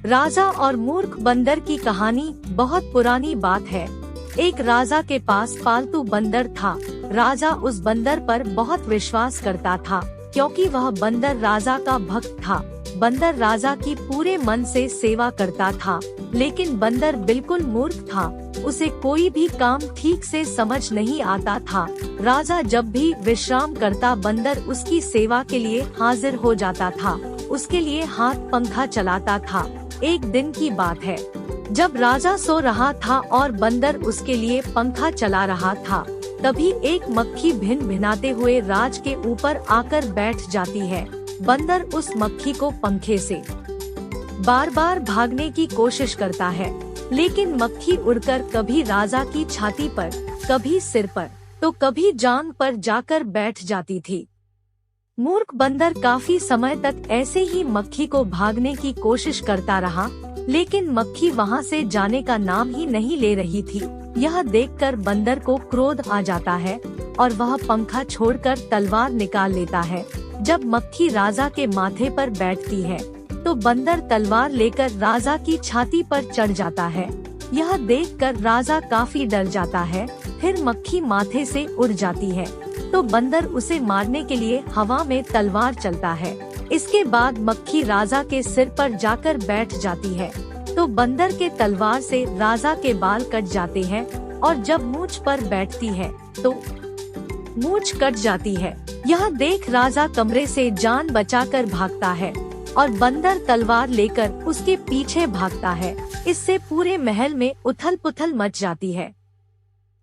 राजा और मूर्ख बंदर की कहानी बहुत पुरानी बात है। एक राजा के पास पालतू बंदर था। राजा उस बंदर पर बहुत विश्वास करता था, क्योंकि वह बंदर राजा का भक्त था। बंदर राजा की पूरे मन से सेवा करता था, लेकिन बंदर बिल्कुल मूर्ख था। उसे कोई भी काम ठीक से समझ नहीं आता था। राजा जब भी विश्राम करता, बंदर उसकी सेवा के लिए हाजिर हो जाता था, उसके लिए हाथ पंखा चलाता था। एक दिन की बात है, जब राजा सो रहा था और बंदर उसके लिए पंखा चला रहा था, तभी एक मक्खी भिन भिनाते हुए राज के ऊपर आकर बैठ जाती है। बंदर उस मक्खी को पंखे से बार बार भागने की कोशिश करता है, लेकिन मक्खी उड़कर कभी राजा की छाती पर, कभी सिर पर, तो कभी जांघ पर जाकर बैठ जाती थी। मूर्ख बंदर काफी समय तक ऐसे ही मक्खी को भागने की कोशिश करता रहा, लेकिन मक्खी वहां से जाने का नाम ही नहीं ले रही थी। यह देखकर बंदर को क्रोध आ जाता है और वह पंखा छोड़कर तलवार निकाल लेता है। जब मक्खी राजा के माथे पर बैठती है, तो बंदर तलवार लेकर राजा की छाती पर चढ़ जाता है। यह देखकर राजा काफी डर जाता है। फिर मक्खी माथे से उड़ जाती है, तो बंदर उसे मारने के लिए हवा में तलवार चलता है। इसके बाद मक्खी राजा के सिर पर जाकर बैठ जाती है, तो बंदर के तलवार से राजा के बाल कट जाते हैं, और जब मूंछ पर बैठती है, तो मूंछ कट जाती है। यह देख राजा कमरे से जान बचाकर भागता है और बंदर तलवार लेकर उसके पीछे भागता है। इससे पूरे महल में उथल पुथल मच जाती है।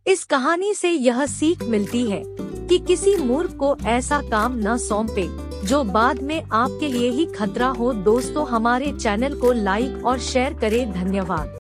इस कहानी से यह सीख मिलती है कि किसी मूर्ख को ऐसा काम न सौंपे जो बाद में आपके लिए ही खतरा हो। दोस्तों, हमारे चैनल को लाइक और शेयर करें। धन्यवाद।